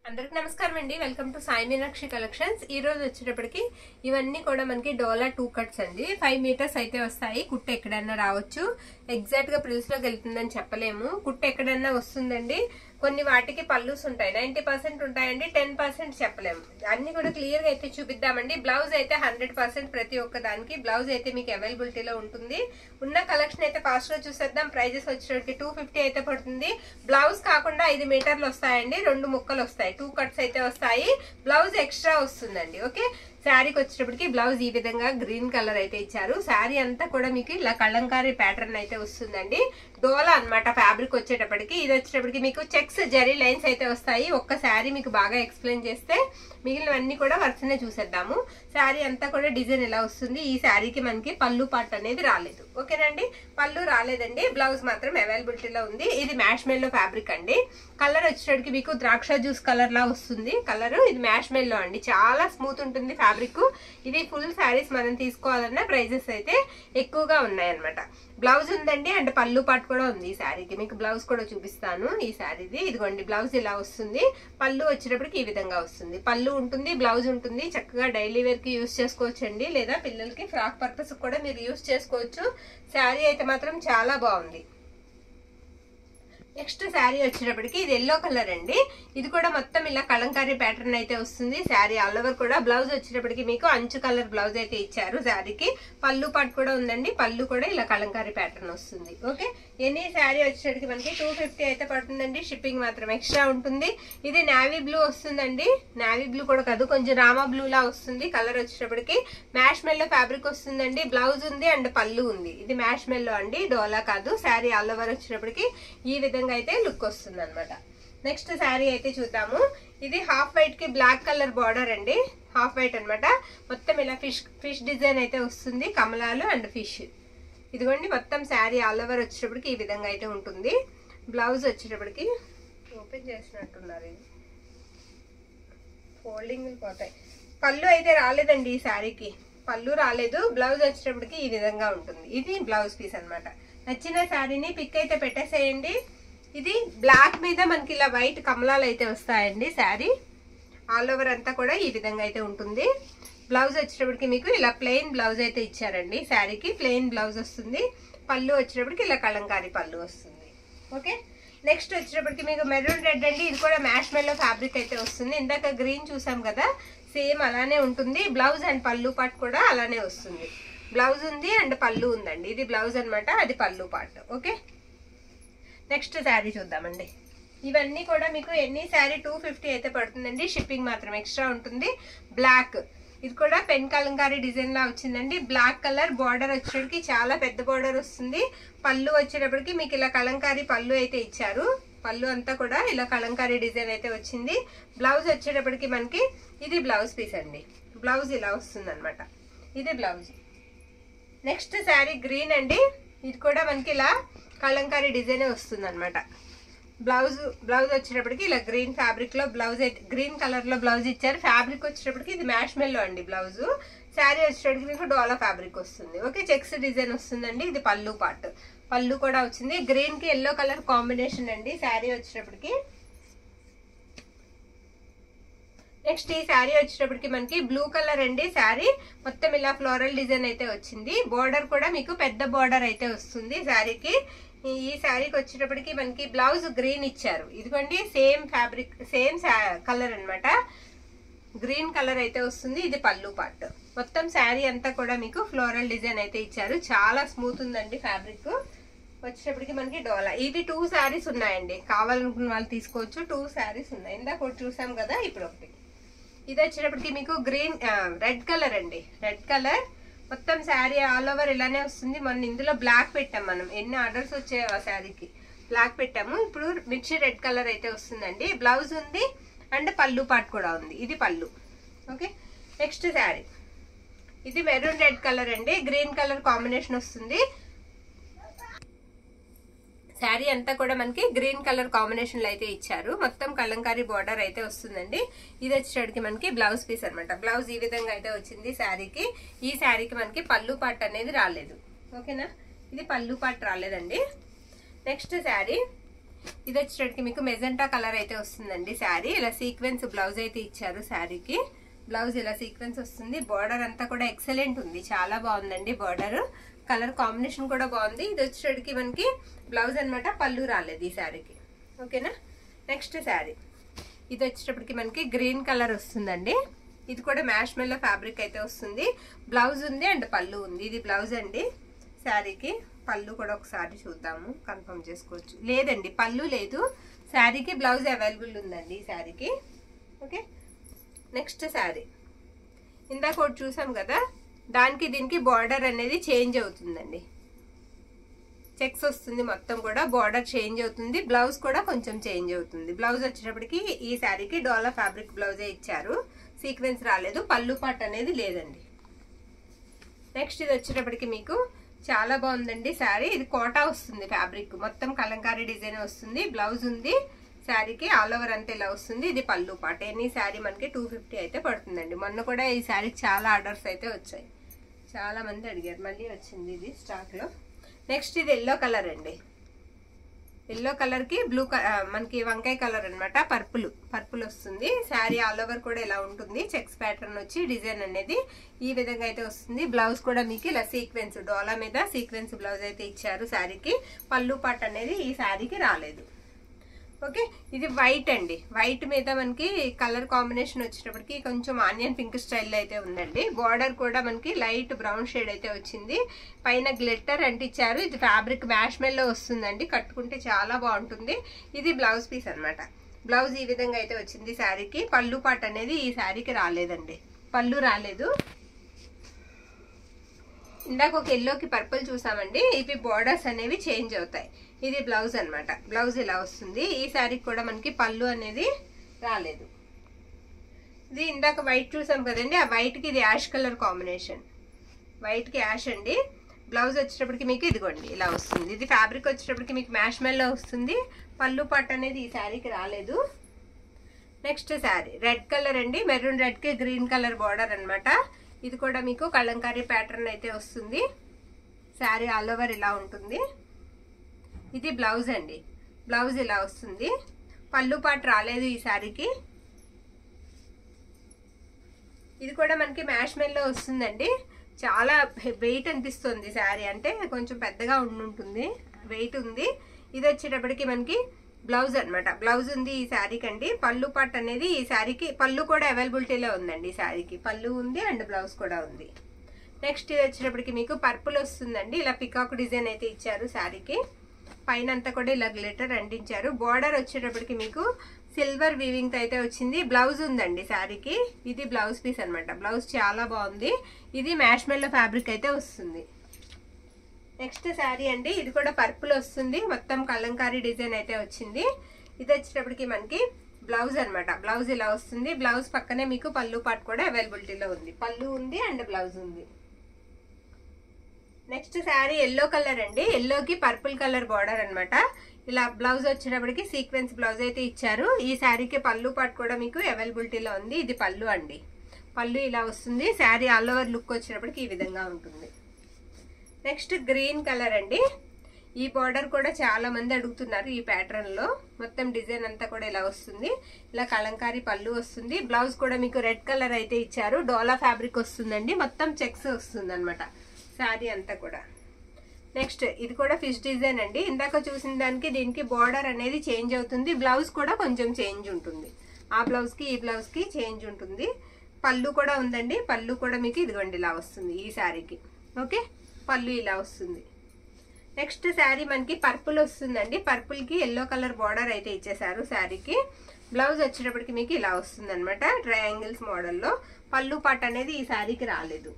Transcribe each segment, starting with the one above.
అందరికి నమస్కారం అండి. Welcome to Sai Meenakshi collections. ఈ రోజు వచ్చేటప్పటికి ఇవన్నీ కూడా మనకి డోలా 2 కట్స్ అండి. 5 మీటర్స్ అయితే వస్తాయి. కుట్టు ఎక్కడన్నా రావచ్చు. ఎగ్జాక్ట్ గా ప్రిల్స్ లోకి వెళ్తుందని చెప్పలేము. కుట్టు ఎక్కడన్నా వస్తుందండి. కొన్ని వాటికి పల్లూస్ ఉంటాయి, 90% ఉంటాయండి, 10% చెప్పలేము. అన్ని కూడా క్లియర్ గా అయితే చూపిద్దామండి. బ్లౌజ్ అయితే 100% ప్రతి ఒక్క దానికి బ్లౌజ్ అయితే మీకు అవైలబిలిటీలో ఉంటుంది. ఉన్న కలెక్షన్ అయితే ఫాస్ట్ గా చూసేద్దాం. ప్రైజెస్ వచ్చేటప్పటికి 250 అయితే పడుతుంది. బ్లౌజ్ కాకుండా 5 మీటర్లు వస్తాయండి, 2 ముక్కలు వస్తాయి, 2 కట్స్ అయితే వస్తాయి. బ్లౌజ్ ఎక్స్ట్రా వస్తుందండి. ఓకే, శారీకి వచ్చేటప్పటికి బ్లౌజ్ ఈ విధంగా గ్రీన్ కలర్ అయితే ఇచ్చారు. శారీ అంతా కూడా మీకు ఇలా కలంకారీ ప్యాటర్న్ అయితే వస్తుందండి. డోలా అన్నమాట ఫ్యాబ్రిక్ వచ్చేటప్పటికి. ఇది వచ్చేటప్పటికి మీకు చెక్స్ జరీ లైన్స్ అయితే వస్తాయి. ఒక్క శారీ మీకు బాగా ఎక్స్ప్లెయిన్ చేస్తే మిగిలినవన్నీ కూడా వరుసనే చూసేద్దాము. శారీ అంతా కూడా డిజైన్ ఇలా వస్తుంది. ఈ శారీకి మనకి పళ్ళు పార్ట్ అనేది రాలేదు. ఓకేనండి, పళ్ళు రాలేదండి. బ్లౌజ్ మాత్రం అవైలబిలిటీలో ఉంది. ఇది మ్యాష్ మెల్లో ఫ్యాబ్రిక్ అండి. కలర్ వచ్చేటప్పటికి మీకు ద్రాక్ష జ్యూస్ కలర్ లా వస్తుంది కలర్. ఇది మ్యాష్ మెల్లో అండి, చాలా స్మూత్ ఉంటుంది ఫ్యాబ్రిక్. ఇది ఫుల్ శారీస్ మనం తీసుకోవాలన్నా ప్రైజెస్ అయితే ఎక్కువగా ఉన్నాయన్నమాట. బ్లౌజ్ ఉందండి అండ్ పళ్ళు పార్ట్ కూడా ఉంది. ఈ శారీకి మీకు బ్లౌజ్ కూడా చూపిస్తాను. ఈ శారీది ఇదిగోండి, బ్లౌజ్ ఇలా వస్తుంది. పళ్ళు వచ్చేటప్పటికి ఈ విధంగా వస్తుంది. పళ్ళు ఉంటుంది, బ్లౌజ్ ఉంటుంది. చక్కగా డైలీ వేర్ కి యూస్ చేసుకోవచ్చండి, లేదా పిల్లలకి ఫ్రాక్ పర్పస్ కూడా మీరు యూస్ చేసుకోవచ్చు. శారీ అయితే మాత్రం చాలా బాగుంది. నెక్స్ట్ శారీ వచ్చేటప్పటికి ఇది ఎల్లో కలర్ అండి. ఇది కూడా మొత్తం ఇలా కలంకారీ ప్యాటర్న్ అయితే వస్తుంది. శారీ ఆల్ ఓవర్ కూడా. బ్లౌజ్ వచ్చేటప్పటికి మీకు అంచు కలర్ బ్లౌజ్ అయితే ఇచ్చారు. శారీకి పళ్ళు పాటు కూడా ఉందండి. పళ్ళు కూడా ఇలా కలంకారీ ప్యాటర్న్ వస్తుంది. ఓకే, ఎనీ శారీ వచ్చేటప్పటికి మనకి 250 అయితే పడుతుందండి. షిప్పింగ్ మాత్రం ఎక్స్ట్రా ఉంటుంది. ఇది నావీ బ్లూ వస్తుందండి. నావీ బ్లూ కూడా కాదు, కొంచెం రామా బ్లూ లా వస్తుంది. కలర్ వచ్చేటప్పటికి మ్యాష్ మెల్లో ఫ్యాబ్రిక్ వస్తుందండి. బ్లౌజ్ ఉంది అండ్ పళ్ళు ఉంది. ఇది మ్యాష్ మెల్లో అండి, డోలా కాదు. శారీ ఆల్ ఓవర్ వచ్చేటప్పటికి ఈ విధంగా అయితే లుక్ వస్తుంది అనమాట. నెక్స్ట్ శారీ అయితే చూద్దాము. ఇది హాఫ్ వైట్ కి బ్లాక్ కలర్ బార్డర్ అండి. హాఫ్ వైట్ అనమాట. మొత్తం ఇలా ఫిష్ డిజైన్ అయితే వస్తుంది. కమలాలు అండ్ ఫిష్. ఇదిగోండి, మొత్తం శారీ ఆల్ ఓవర్ వచ్చేటప్పటికి ఈ విధంగా అయితే ఉంటుంది. బ్లౌజ్ వచ్చేటప్పటికి ఓపెన్ చేసినట్టున్నారు, ఇది ఫోల్డింగ్ పోతాయి. పళ్ళు అయితే రాలేదండి ఈ శారీకి, పళ్ళు రాలేదు. బ్లౌజ్ వచ్చేటప్పటికి ఈ విధంగా ఉంటుంది. ఇది బ్లౌజ్ పీస్ అనమాట. నచ్చిన శారీని పిక్ అయితే పెట్టేసేయండి. ఇది బ్లాక్ మీద మనకి ఇలా వైట్ కమలాలు అయితే వస్తాయండి. శారీ ఆల్ ఓవర్ అంతా కూడా ఈ విధంగా అయితే ఉంటుంది. బ్లౌజ్ వచ్చేటప్పటికి మీకు ఇలా ప్లెయిన్ బ్లౌజ్ అయితే ఇచ్చారండి. శారీకి ప్లెయిన్ బ్లౌజ్ వస్తుంది. పళ్ళు వచ్చేటప్పటికి ఇలా కలంకారీ పళ్ళు వస్తుంది. ఓకే, నెక్స్ట్ వచ్చేటప్పటికి మీకు మెరూన్ రెడ్ అండి. ఇది కూడా మ్యాష్ మెల్లో ఫ్యాబ్రిక్ అయితే వస్తుంది. ఇందాక గ్రీన్ చూసాం కదా, సేమ్ అలానే ఉంటుంది. బ్లౌజ్ అండ్ పళ్ళు పార్ట్ కూడా అలానే వస్తుంది. బ్లౌజ్ ఉంది అండ్ పళ్ళు ఉందండి. ఇది బ్లౌజ్ అనమాట, అది పళ్ళు పార్ట్. ఓకే, నెక్స్ట్ శారీ చూద్దామండి. ఇవన్నీ కూడా మీకు ఎన్ని శారీ 250 అయితే పడుతుందండి. షిప్పింగ్ మాత్రం ఎక్స్ట్రా ఉంటుంది. బ్లాక్, ఇది కూడా పెన్ కలంకారీ డిజైన్ లా వచ్చిందండి. బ్లాక్ కలర్ బార్డర్ వచ్చేటప్పటికి చాలా పెద్ద బార్డర్ వస్తుంది. పళ్ళు వచ్చేటప్పటికి మీకు ఇలా కలంకారీ పళ్ళు అయితే ఇచ్చారు. పళ్ళు అంతా కూడా ఇలా కలంకారీ డిజైన్ అయితే వచ్చింది. బ్లౌజ్ వచ్చేటప్పటికి మనకి ఇది బ్లౌజ్ పీస్ అండి. బ్లౌజ్ ఇలా వస్తుంది అనమాట. ఇది బ్లౌజ్. నెక్స్ట్ శారీ గ్రీన్ అండి. ఇది కూడా మనకి ఇలా కలంకారీ డిజైన్ వస్తుంది అనమాట. బ్లౌజ్ వచ్చేటప్పటికి ఇలా గ్రీన్ ఫ్యాబ్రిక్ లో బ్లౌజ్ అయితే గ్రీన్ కలర్ లో బ్లౌజ్ ఇచ్చారు. ఫ్యాబ్రిక్ వచ్చేటప్పటికి ఇది మ్యాష్ మెల్లో అండి బ్లౌజ్. శారీ వచ్చేటప్పటికి మీకు డోలా ఫ్యాబ్రిక్ వస్తుంది. ఓకే, చెక్స్ డిజైన్ వస్తుందండి. ఇది పళ్ళు పార్ట్. పళ్ళు కూడా వచ్చింది. గ్రీన్ కి ఎల్లో కలర్ కాంబినేషన్ అండి శారీ వచ్చేటప్పటికి. నెక్స్ట్ ఈ శారీ వచ్చేటప్పటికి మనకి బ్లూ కలర్ అండి. శారీ మొత్తం ఇలా ఫ్లోరల్ డిజైన్ అయితే వచ్చింది. బోర్డర్ కూడా మీకు పెద్ద బోర్డర్ అయితే వస్తుంది శారీకి. ఈ శారీకి వచ్చేటప్పటికి మనకి బ్లౌజ్ గ్రీన్ ఇచ్చారు. ఇదిగోండి, సేమ్ ఫ్యాబ్రిక్ సేమ్ కలర్ అనమాట. గ్రీన్ కలర్ అయితే వస్తుంది. ఇది పళ్ళు పార్ట్. మొత్తం శారీ అంతా కూడా మీకు ఫ్లోరల్ డిజైన్ అయితే ఇచ్చారు. చాలా స్మూత్ ఉందండి ఫ్యాబ్రిక్. వచ్చేటప్పటికి మనకి డోలా. ఇవి 2 శారీస్ ఉన్నాయండి. కావాలనుకున్న వాళ్ళు తీసుకోవచ్చు. 2 శారీస్ ఉన్నాయి. ఇందాక ఒకటి చూసాం కదా, ఇప్పుడు ఒకటి. ఇది వచ్చేటప్పటికి మీకు గ్రీన్ రెడ్ కలర్ అండి. రెడ్ కలర్ మొత్తం శారీ ఆల్ ఓవర్ ఇలానే వస్తుంది. మొన్న ఇందులో బ్లాక్ పెట్టాం మనం. ఎన్ని ఆర్డర్స్ వచ్చాయో ఆ శారీకి బ్లాక్ పెట్టాము. ఇప్పుడు మిర్చి రెడ్ కలర్ అయితే వస్తుందండి. బ్లౌజ్ ఉంది అండ్ పళ్ళు పార్ట్ కూడా ఉంది. ఇది పళ్ళు. ఓకే, నెక్స్ట్ శారీ ఇది మెరూన్ రెడ్ కలర్ అండి. గ్రీన్ కలర్ కాంబినేషన్ వస్తుంది. శారీ అంతా కూడా మనకి గ్రీన్ కలర్ కాంబినేషన్ లో అయితే ఇచ్చారు. మొత్తం కలంకారీ బార్డర్ అయితే వస్తుందండి. ఇది వచ్చేటికి మనకి బ్లౌజ్ పీస్ అనమాట. బ్లౌజ్ ఈ విధంగా అయితే వచ్చింది శారీకి. ఈ శారీకి మనకి పళ్ళు పార్ట్ అనేది రాలేదు. ఓకేనా, ఇది పళ్ళు పార్ట్ రాలేదండి. నెక్స్ట్ శారీ ఇది వచ్చేటప్పటికి మీకు మెజెంటా కలర్ అయితే వస్తుందండి శారీ. ఇలా సీక్వెన్స్ బ్లౌజ్ అయితే ఇచ్చారు శారీకి. బ్లౌజ్ ఇలా సీక్వెన్స్ వస్తుంది. బార్డర్ అంతా కూడా ఎక్సలెంట్ ఉంది, చాలా బాగుందండి బార్డర్. కలర్ కాంబినేషన్ కూడా బాగుంది. ఇది వచ్చేటప్పటికి మనకి బ్లౌజ్ అనమాట, పళ్ళు రాలేదు ఈ శారీకి. ఓకేనా. నెక్స్ట్ శారీ ఇది వచ్చేటప్పటికి మనకి గ్రీన్ కలర్ వస్తుందండి. ఇది కూడా మ్యాష్ మెల్లో ఫ్యాబ్రిక్ అయితే వస్తుంది. బ్లౌజ్ ఉంది అండ్ పళ్ళు ఉంది. ఇది బ్లౌజ్ అండి శారీకి. పళ్ళు కూడా ఒకసారి చూద్దాము, కన్ఫర్మ్ చేసుకోవచ్చు. లేదండి పళ్ళు లేదు శారీకి, బ్లౌజ్ అవైలబుల్ ఉందండి ఈ శారీకి. ఓకే. నెక్స్ట్ శారీ ఇందాక ఒకటి చూసాం కదా, దానికి దీనికి బార్డర్ అనేది చేంజ్ అవుతుందండి. చెక్స్ వస్తుంది మొత్తం కూడా, బార్డర్ చేంజ్ అవుతుంది. బ్లౌజ్ కూడా కొంచెం చేంజ్ అవుతుంది. బ్లౌజ్ వచ్చేటప్పటికి ఈ శారీకి డోలా ఫ్యాబ్రిక్ బ్లౌజే ఇచ్చారు, సీక్వెన్స్ రాలేదు. పళ్ళు పాట్ అనేది లేదండి. నెక్స్ట్ ఇది వచ్చేటప్పటికి మీకు చాలా బాగుందండి శారీ. ఇది కోటా వస్తుంది ఫ్యాబ్రిక్, మొత్తం కలంకారీ డిజైన్ వస్తుంది. బ్లౌజ్ ఉంది శారీకి, ఆల్ ఓవర్ అంతా ఇలా వస్తుంది. ఇది పళ్ళు పాట. ఎనీ శారీ మనకి 250 అయితే పడుతుందండి. మొన్న కూడా ఈ శారీకి చాలా ఆర్డర్స్ అయితే వచ్చాయి, చాలా మంది అడిగారు, మళ్ళీ వచ్చింది ఇది స్టాక్ లో. నెక్స్ట్ ఇది ఎల్లో కలర్ అండి. ఎల్లో కలర్ కి బ్లూ మనకి వంకాయ కలర్ అనమాట, పర్పుల్ వస్తుంది. శారీ ఆల్ ఓవర్ కూడా ఇలా ఉంటుంది. చెక్స్ ప్యాటర్న్ వచ్చి డిజైన్ అనేది ఈ విధంగా అయితే వస్తుంది. బ్లౌజ్ కూడా మీకు ఇలా సీక్వెన్స్ డోలా మీద సీక్వెన్స్ బ్లౌజ్ అయితే ఇచ్చారు శారీకి. పళ్ళు పాట్ అనేది ఈ శారీకి రాలేదు. ఓకే. ఇది వైట్ అండి. వైట్ మీద మనకి కలర్ కాంబినేషన్ వచ్చేటప్పటికి కొంచెం ఆనియన్ పింక్ స్టైల్లో అయితే ఉందండి. బార్డర్ కూడా మనకి లైట్ బ్రౌన్ షేడ్ అయితే వచ్చింది. పైన గ్లిట్టర్ అంటించారు. ఇది ఫ్యాబ్రిక్ మ్యాష్ మెల్లో వస్తుందండి, కట్టుకుంటే చాలా బాగుంటుంది. ఇది బ్లౌజ్ పీస్ అనమాట. బ్లౌజ్ ఈ విధంగా అయితే వచ్చింది శారీకి. పళ్ళు పాట్ అనేది ఈ శారీకి రాలేదండి, పళ్ళు రాలేదు. ఇందాక ఒక ఎల్లోకి పర్పుల్ చూసామండి. ఇవి బార్డర్స్ అనేవి చేంజ్ అవుతాయి. ఇది బ్లౌజ్ అనమాట. బ్లౌజ్ ఇలా వస్తుంది. ఈ శారీకి కూడా మనకి పళ్ళు అనేది రాలేదు. ఇది ఇందాక వైట్ చూసాం కదండి, ఆ వైట్ కి ఇది యాష్ కలర్ కాంబినేషన్, వైట్ కి యాష్ అండి. బ్లౌజ్ వచ్చేటప్పటికి మీకు ఇదిగోండి ఇలా వస్తుంది. ఇది ఫ్యాబ్రిక్ వచ్చేటప్పటికి మీకు మ్యాష్ మెల్లో వస్తుంది. పళ్ళు పాట్ అనేది ఈ శారీకి రాలేదు. నెక్స్ట్ శారీ రెడ్ కలర్ అండి. మెరూన్ రెడ్ కి గ్రీన్ కలర్ బార్డర్ అనమాట. ఇది కూడా మీకు కలంకారీ ప్యాటర్న్ అయితే వస్తుంది. శారీ ఆల్ ఓవర్ ఇలా ఉంటుంది. ఇది బ్లౌజ్ అండి. బ్లౌజ్ ఇలా వస్తుంది. పళ్ళు పాట్ రాలేదు ఈ శారీకి. ఇది కూడా మనకి మ్యాష్ మెల్లో వస్తుందండి. చాలా వెయిట్ అనిపిస్తుంది శారీ, అంటే కొంచెం పెద్దగా ఉంటుంది, వెయిట్ ఉంది. ఇది వచ్చేటప్పటికి మనకి బ్లౌజ్ అనమాట. బ్లౌజ్ ఉంది ఈ శారీకి అండి. పళ్ళు పాట్ అనేది ఈ శారీకి, పళ్ళు కూడా అవైలబిలిటీలో ఉందండి ఈ శారీకి. పళ్ళు ఉంది అండ్ బ్లౌజ్ కూడా ఉంది. నెక్స్ట్ ఇది వచ్చేటప్పటికి మీకు పర్పుల్ వస్తుందండి. ఇలా పికాక్ డిజైన్ అయితే ఇచ్చారు శారీకి. పైన అంతా కూడా ఇలా గ్లిటర్ అంటించారు. బార్డర్ వచ్చేటప్పటికి మీకు సిల్వర్ వీవింగ్ తో అయితే వచ్చింది. బ్లౌజ్ ఉందండి శారీకి. ఇది బ్లౌజ్ పీస్ అనమాట. బ్లౌజ్ చాలా బాగుంది. ఇది మ్యాష్ మెల్లో ఫ్యాబ్రిక్ అయితే వస్తుంది. నెక్స్ట్ శారీ అండి. ఇది కూడా పర్పుల్ వస్తుంది. మొత్తం కలంకారీ డిజైన్ అయితే వచ్చింది. ఇది వచ్చేటప్పటికి మనకి బ్లౌజ్ అనమాట. బ్లౌజ్ ఇలా వస్తుంది. బ్లౌజ్ పక్కనే మీకు పళ్ళు పాట్ కూడా అవైలబిలిటీలో ఉంది. పళ్ళు ఉంది అండ్ బ్లౌజ్ ఉంది. నెక్స్ట్ శారీ ఎల్లో కలర్ అండి. ఎల్లోకి పర్పుల్ కలర్ బార్డర్ అనమాట. ఇలా బ్లౌజ్ వచ్చేటప్పటికి సీక్వెన్స్ బ్లౌజ్ అయితే ఇచ్చారు. ఈ శారీకి పళ్ళు పాట్ కూడా మీకు అవైలబిలిటీలో ఉంది. ఇది పళ్ళు అండి. పళ్ళు ఇలా వస్తుంది. శారీ ఆల్ ఓవర్ లుక్ వచ్చేటప్పటికి ఈ విధంగా ఉంటుంది. నెక్స్ట్ గ్రీన్ కలర్ అండి. ఈ బార్డర్ కూడా చాలా మంది అడుగుతున్నారు ఈ ప్యాటర్న్ లో. మొత్తం డిజైన్ అంతా కూడా ఇలా వస్తుంది. ఇలా కలంకారీ పళ్ళు వస్తుంది. బ్లౌజ్ కూడా మీకు రెడ్ కలర్ అయితే ఇచ్చారు. డోలా ఫ్యాబ్రిక్ వస్తుందండి. మొత్తం చెక్స్ వస్తుంది అనమాట శారీ అంతా కూడా. నెక్స్ట్ ఇది కూడా ఫిష్ డిజైన్ అండి. ఇందాక చూసిన దానికి దీనికి బార్డర్ అనేది చేంజ్ అవుతుంది. బ్లౌజ్ కూడా కొంచెం చేంజ్ ఉంటుంది. ఆ బ్లౌజ్ కి ఈ బ్లౌజ్ కి చేంజ్ ఉంటుంది. పళ్ళు కూడా ఉందండి. పళ్ళు కూడా మీకు ఇదిగోండి ఇలా వస్తుంది ఈ శారీకి. ఓకే. పళ్ళు ఇలా వస్తుంది. నెక్స్ట్ శారీ మనకి పర్పుల్ వస్తుందండి. పర్పుల్ కి ఎల్లో కలర్ బార్డర్ అయితే ఇచ్చేసారు శారీకి. బ్లౌజ్ వచ్చేటప్పటికి మీకు ఇలా వస్తుంది అనమాట, ట్రయాంగిల్స్ మోడల్లో. పళ్ళు పాట్ అనేది ఈ శారీకి రాలేదు.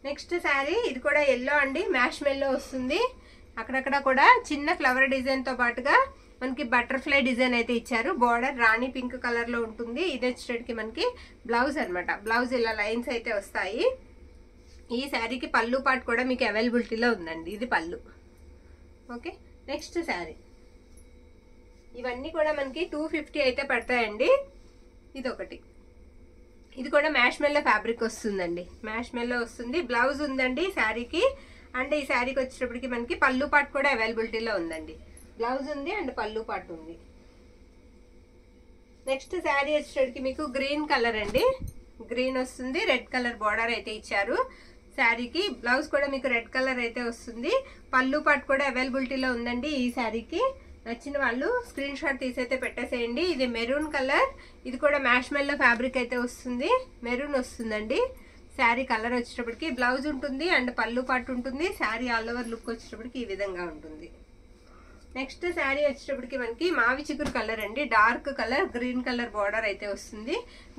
నెక్స్ట్ శారీ ఇది కూడా ఎల్లో అండి. మ్యాష్ మెల్లో వస్తుంది. అక్కడక్కడ కూడా చిన్న ఫ్లవర్ డిజైన్ తో పాటుగా మనకి బటర్ఫ్లై డిజైన్ అయితే ఇచ్చారు. బార్డర్ రాణి పింక్ కలర్ లో ఉంటుంది. ఇది వచ్చేటప్పటికి మనకి బ్లౌజ్ అనమాట. బ్లౌజ్ ఇలా లైన్స్ అయితే వస్తాయి. ఈ శారీకి పళ్ళు పాట్ కూడా మీకు అవైలబిలిటీలో ఉందండి. ఇది పళ్ళు. ఓకే. నెక్స్ట్ శారీ ఇవన్నీ కూడా మనకి 250 అయితే పడతాయండి. ఇది ఒకటి. ఇది కూడా మ్యాష్ మెల్లో ఫ్యాబ్రిక్ వస్తుందండి. మ్యాష్ మెల్లో వస్తుంది. బ్లౌజ్ ఉందండి శారీకి. అండ్ ఈ శారీకి వచ్చేటప్పటికి మనకి పళ్ళు పాట్ కూడా అవైలబిలిటీలో ఉందండి. బ్లౌజ్ ఉంది అండ్ పళ్ళు పాటు ఉంది. నెక్స్ట్ శారీ వచ్చేటికి మీకు గ్రీన్ కలర్ అండి, గ్రీన్ వస్తుంది, రెడ్ కలర్ బార్డర్ అయితే ఇచ్చారు శారీకి. బ్లౌజ్ కూడా మీకు రెడ్ కలర్ అయితే వస్తుంది. పళ్ళు పాటు కూడా అవైలబిలిటీలో ఉందండి ఈ శారీకి. నచ్చిన వాళ్ళు స్క్రీన్ షాట్ తీసైతే పెట్టేసేయండి. ఇది మెరూన్ కలర్, ఇది కూడా మ్యాష్ మెల్లో ఫ్యాబ్రిక్ అయితే వస్తుంది, మెరూన్ వస్తుందండి శారీ కలర్ వచ్చేటప్పటికి. బ్లౌజ్ ఉంటుంది అండ్ పళ్ళు పాటు ఉంటుంది. శారీ ఆల్ ఓవర్ లుక్ వచ్చేటప్పటికి ఈ విధంగా ఉంటుంది. నెక్స్ట్ శారీ వచ్చేటప్పటికి మనకి మావి చిగురు కలర్ అండి, dark colour, green colour border అయితే వస్తుంది.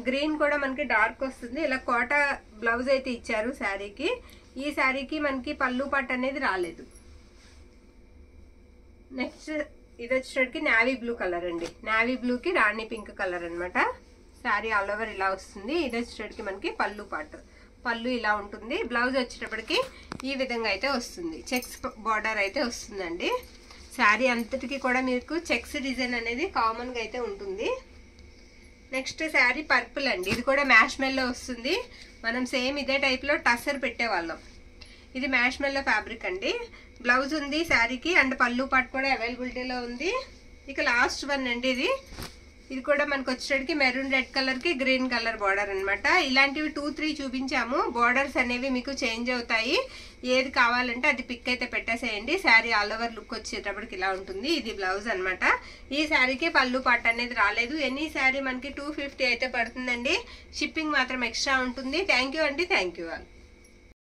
గ్రీన్ కూడా మనకి డార్క్ వస్తుంది. ఇలా కోటా బ్లౌజ్ అయితే ఇచ్చారు శారీకి. ఈ శారీకి మనకి పళ్ళు పాటు అనేది రాలేదు. నెక్స్ట్ ఇది వచ్చేటప్పటికి నావీ బ్లూ కలర్ అండి, నావీ బ్లూకి రాణి పింక్ కలర్ అనమాట. శారీ ఆల్ ఓవర్ ఇలా వస్తుంది. ఇది వచ్చేటప్పటికి మనకి పళ్ళు పాటు, పళ్ళు ఇలా ఉంటుంది. బ్లౌజ్ వచ్చేటప్పటికి ఈ విధంగా అయితే వస్తుంది, చెక్స్ బార్డర్ అయితే వస్తుందండి. శారీ అంతటికి కూడా మీకు చెక్స్ డిజైన్ అనేది కామన్గా అయితే ఉంటుంది. నెక్స్ట్ శారీ పర్పుల్ అండి, ఇది కూడా మ్యాష్ మెల్లో వస్తుంది. మనం సేమ్ ఇదే టైప్లో టస్సర్ పెట్టేవాళ్ళం. ఇది మ్యాష్ మెల్లో ఫ్యాబ్రిక్ అండి. బ్లౌజ్ ఉంది శారీకి అండ్ పళ్ళు పాటు కూడా అవైలబిలిటీలో ఉంది. ఇక లాస్ట్ వన్ అండి, ఇది కూడా మనకు వచ్చేటికి మెరూన్ రెడ్ కలర్కి గ్రీన్ కలర్ బార్డర్ అనమాట. ఇలాంటివి 2-3 చూపించాము. బార్డర్స్ అనేవి మీకు చేంజ్ అవుతాయి. ఏది కావాలంటే అది పిక్ అయితే పెట్టేసేయండి. శారీ ఆల్ ఓవర్ లుక్ వచ్చేటప్పటికి ఇలా ఉంటుంది. ఇది బ్లౌజ్ అనమాట. ఈ శారీకి పళ్ళు పాటు అనేది రాలేదు. ఎనీ శారీ మనకి 250 అయితే పడుతుందండి. షిప్పింగ్ మాత్రం ఎక్స్ట్రా ఉంటుంది. థ్యాంక్ యూ అండి, థ్యాంక్ యూ ఆల్.